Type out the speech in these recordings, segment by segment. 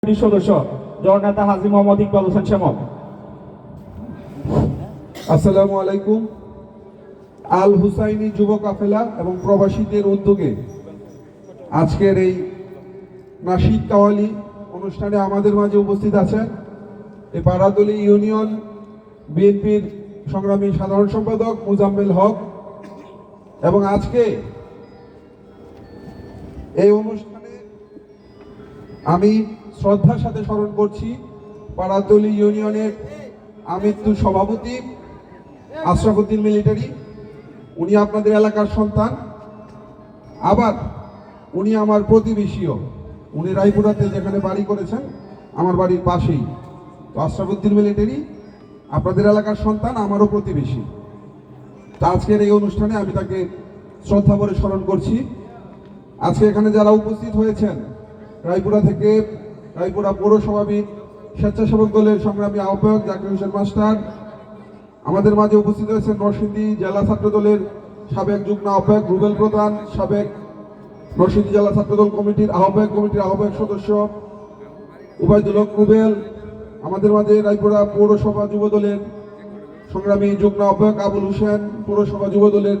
সদস্য জননেতা হাজী মোহাম্মদ ইকবাল হোসেন শ্যামল। আসসালামু আলাইকুম। আল হুসাইনি যুব কাফেলা এবং প্রবাসীদের উদ্যোগে আজকের এই নাশিদ কাওয়ালি অনুষ্ঠানে আমাদের মাঝে উপস্থিত আছেন এই পাড়াতলী ইউনিয়ন বিএনপির সংগ্রামী সাধারণ সম্পাদক মুজাম্মেল হক। এবং আজকে এই অনুষ্ঠানে আমি শ্রদ্ধার সাথে স্মরণ করছি পাড়াতলী ইউনিয়নের আমৃত্যু সভাপতি আশরাফুদ্দিন মিলিটারি। উনি আপনাদের এলাকার সন্তান, আবার উনি আমার প্রতিবেশীও। উনি রায়পুরাতে যেখানে বাড়ি করেছেন আমার বাড়ির পাশেই। তো আশরাফুদ্দিন মিলিটারি আপনাদের এলাকার সন্তান, আমারও প্রতিবেশী। তো আজকের এই অনুষ্ঠানে আমি তাকে শ্রদ্ধা ভরে স্মরণ করছি। আজকে এখানে যারা উপস্থিত হয়েছেন, রায়পুরা থেকে রায়পুরা পৌরসভাবিদ স্বেচ্ছাসেবক দলের সংগ্রামী আহ্বায়ক জাকির হোসেন মাস্টার, আমাদের মাঝে উপস্থিত হয়েছেন নরসিংদী জেলা ছাত্র দলের সাবেক যুগ্ম আহ্বায়ক রুবেল প্রধান, সাবেক নরসিংদী জেলা ছাত্রদল কমিটির আহ্বায়ক সদস্য উবাইদুল হক রুবেল, আমাদের মাঝে রায়পুরা পৌরসভা যুব দলের সংগ্রামী যুগ্ম আহ্বায়ক আবুল হোসেন, পৌরসভা যুব দলের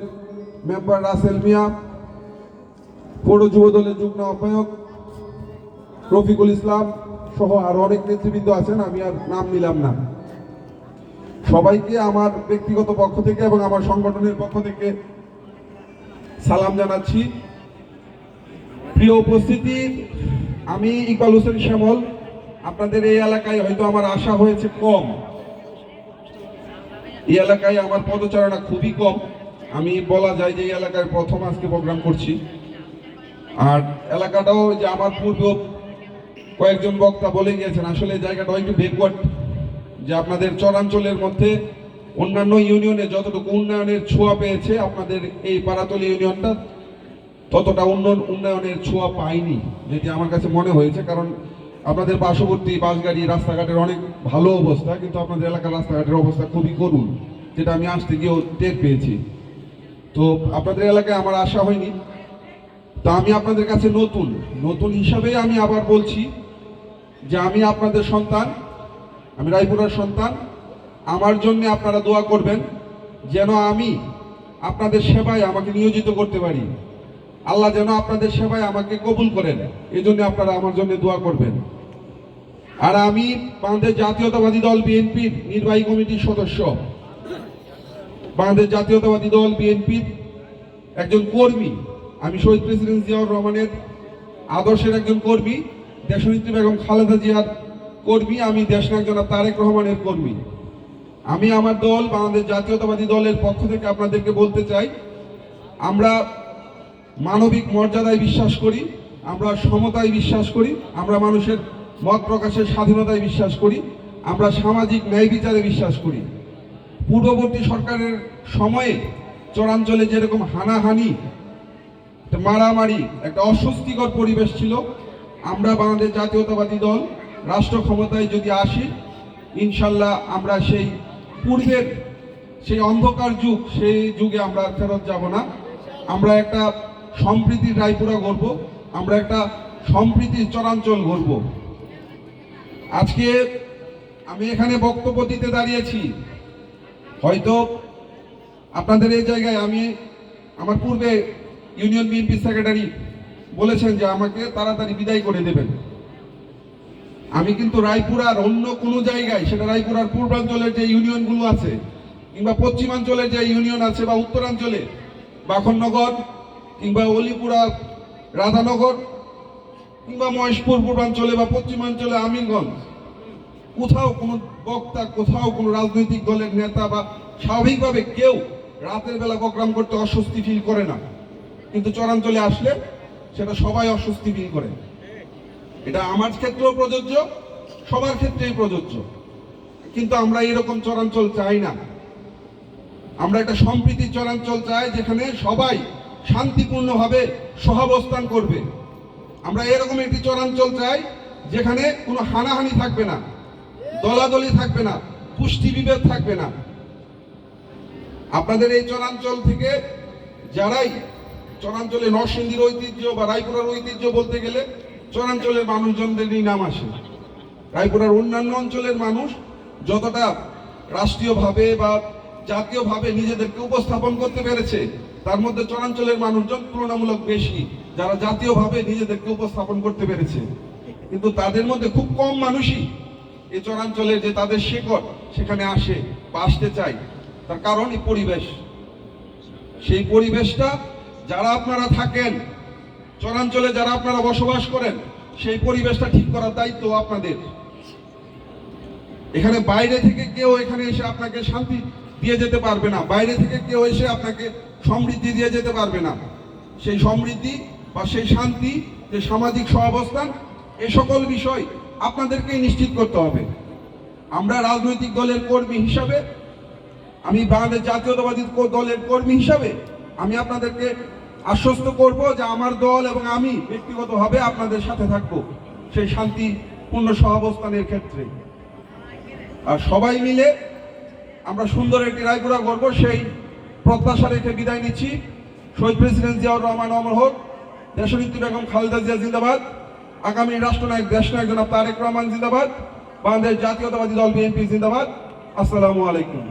মেম্বার রাসেল মিয়া, পৌর যুব দলের যুগ্ম আহ্বায়ক রফিকুল ইসলাম সহ আরো অনেক নেতৃবৃন্দ আছেন, আমি আর নাম নিলাম না। সবাইকে আমার ব্যক্তিগত পক্ষ থেকে এবং আমার সংগঠনের পক্ষ থেকে সালাম জানাচ্ছি। প্রিয় উপস্থিতি, আমি ইকবাল হোসেন শ্যামল। আপনাদের এই এলাকায় হয়তো আমার আশা হয়েছে কম, এই এলাকায় আমার পদচারণা খুবই কম। আমি বলা যায় যে এই এলাকায় প্রথম আজকে প্রোগ্রাম করছি। আর এলাকাটাও যে আমার পূর্ব কয়েকজন বক্তা বলে গিয়েছেন, আসলে জায়গাটা একটু ব্যাকওয়ার্ড, যে আপনাদের চরাঞ্চলের মধ্যে অন্যান্য ইউনিয়নে যতটুকু উন্নয়নের ছোঁয়া পেয়েছে আপনাদের এই পাড়াতলী ইউনিয়নটা ততটা উন্নয়নের ছোঁয়া পায়নি, যেটি আমার কাছে মনে হয়েছে। কারণ আপনাদের পার্শ্ববর্তী বাসগাড়ি রাস্তাঘাটের অনেক ভালো অবস্থা, কিন্তু আপনাদের এলাকার রাস্তাঘাটের অবস্থা খুবই করুণ, যেটা আমি আসতে গিয়েও টের পেয়েছি। তো আপনাদের এলাকায় আমার আশা হয়নি। তা আমি আপনাদের কাছে নতুন হিসাবেই আমি আবার বলছি যে আমি আপনাদের সন্তান, আমি রায়পুরার সন্তান। আমার জন্য আপনারা দোয়া করবেন যেন আমি আপনাদের সেবায় আমাকে নিয়োজিত করতে পারি। আল্লাহ যেন আপনাদের সেবায় আমাকে কবুল করেন, এই জন্য আপনারা আমার জন্য দোয়া করবেন। আর আমি বাংলাদেশ জাতীয়তাবাদী দল বিএনপির নির্বাহী কমিটির সদস্য, বাংলাদেশ জাতীয়তাবাদী দল বিএনপির একজন কর্মী। আমি শহীদ প্রেসিডেন্ট জিয়াউর রহমানের আদর্শের একজন কর্মী, দেশনেত্রী বেগম খালেদা জিয়ার কর্মী, আমি দেশনায়ক জনাব তারেক রহমানের কর্মী। আমি আমার দল বাংলাদেশ জাতীয়তাবাদী দলের পক্ষ থেকে আপনাদেরকে বলতে চাই, আমরা মানবিক মর্যাদায় বিশ্বাস করি, আমরা সমতায় বিশ্বাস করি, আমরা মানুষের মত প্রকাশের স্বাধীনতায় বিশ্বাস করি, আমরা সামাজিক ন্যায় বিচারে বিশ্বাস করি। পূর্ববর্তী সরকারের সময়ে চরাঞ্চলে যেরকম হানাহানি, মারামারি, একটা অস্বস্তিকর পরিবেশ ছিল, আমরা বাংলাদেশ জাতীয়তাবাদী দল রাষ্ট্র ক্ষমতায় যদি আসি, ইনশাল্লাহ আমরা সেই পূর্বের সেই অন্ধকার যুগ, সেই যুগে আমরা ফেরত যাব না। আমরা একটা সম্প্রীতির রায়পুরা গড়ব, আমরা একটা সম্প্রীতির চরাঞ্চল গড়ব। আজকে আমি এখানে বক্তব্য দিতে দাঁড়িয়েছি, হয়তো আপনাদের এই জায়গায় আমি আমার পূর্বে ইউনিয়ন বিএনপি সেক্রেটারি বলেছেন যে আমাকে তাড়াতাড়ি বিদায় করে দেবেন। আমি কিন্তু রায়পুরার অন্য কোনো জায়গায়, সেটা রায়পুরার পূর্বাঞ্চলের যে ইউনিয়নগুলো আছে কিংবা পশ্চিমাঞ্চলের যে ইউনিয়ন আছে বা উত্তরাঞ্চলে বাখননগর কিংবা অলিপুরা রাধানগর কিংবা মহেশপুর পূর্বাঞ্চলে বা পশ্চিমাঞ্চলে আমিরগঞ্জ, কোথাও কোনো বক্তা, কোথাও কোনো রাজনৈতিক দলের নেতা বা স্বাভাবিকভাবে কেউ রাতের বেলা প্রোগ্রাম করতে অস্বস্তি ফিল করে না, কিন্তু চরাঞ্চলে আসলে সেটা সবাই অস্বস্তি ফিল করে। এটা আমার ক্ষেত্রেও প্রযোজ্য, সবার ক্ষেত্রেই প্রযোজ্য। কিন্তু আমরা এরকম চরাঞ্চল চাই না। আমরা একটা সম্প্রীতির চরাঞ্চল চাই, যেখানে সবাই শান্তিপূর্ণভাবে সহাবস্থান করবে। আমরা এরকম একটি চরাঞ্চল চাই যেখানে কোনো হানাহানি থাকবে না, দলাদলি থাকবে না, পুষ্টি বিভেদ থাকবে না। আপনাদের এই চরাঞ্চল থেকে যারাই চরাঞ্চলে নরসিংদীর ঐতিহ্য বা রায়পুরার ঐতিহ্য বলতে গেলে চরাঞ্চলের মানুষজনদেরই নাম আসে। রায়পুরার অন্যান্য অঞ্চলের মানুষ যতটা রাষ্ট্রীয়ভাবে বা জাতীয়ভাবে নিজেদেরকে উপস্থাপন করতে পেরেছে, তার মধ্যে চরাঞ্চলের মানুষজন তুলনামূলক বেশি যারা জাতীয়ভাবে নিজেদেরকে উপস্থাপন করতে পেরেছে। কিন্তু তাদের মধ্যে খুব কম মানুষই এই চরাঞ্চলের যে তাদের শেকড় সেখানে আসে বা আসতে চায়। তার কারণ এই পরিবেশ। সেই পরিবেশটা যারা আপনারা থাকেন, চরাঞ্চলে যারা আপনারা বসবাস করেন, সেই পরিবেশটা ঠিক করার দায়িত্ব আপনাদের। এখানে বাইরে থেকে কেউ এখানে এসে আপনাকে শান্তি দিয়ে যেতে পারবে না, বাইরে থেকে কেউ এসে আপনাকে সমৃদ্ধি দিয়ে যেতে পারবে না। সেই সমৃদ্ধি বা সেই শান্তি, যে সামাজিক সহাবস্থান, এ সকল বিষয় আপনাদেরকেই নিশ্চিত করতে হবে। আমরা রাজনৈতিক দলের কর্মী হিসাবে, আমি বাংলাদেশ জাতীয়তাবাদী দলের কর্মী হিসাবে আমি আপনাদেরকে আশ্বস্ত করব যে আমার দল এবং আমি ব্যক্তিগতভাবে আপনাদের সাথে থাকব সেই শান্তিপূর্ণ সহাবস্থানের ক্ষেত্রে। আর সবাই মিলে আমরা সুন্দর একটি রায়পুরা গড়ব, সেই প্রত্যাশা রেখে বিদায় নিচ্ছি। শহীদ প্রেসিডেন্ট জিয়াউর রহমান অমর হোক, দেশনেত্রী বেগম খালেদা জিয়া জিন্দাবাদ, আগামী রাষ্ট্রনায়ক দেশনায়ক জনাব তারেক রহমান জিন্দাবাদ, বাংলাদেশ জাতীয়তাবাদী দল বিএনপি জিন্দাবাদ। আসসালামু আলাইকুম।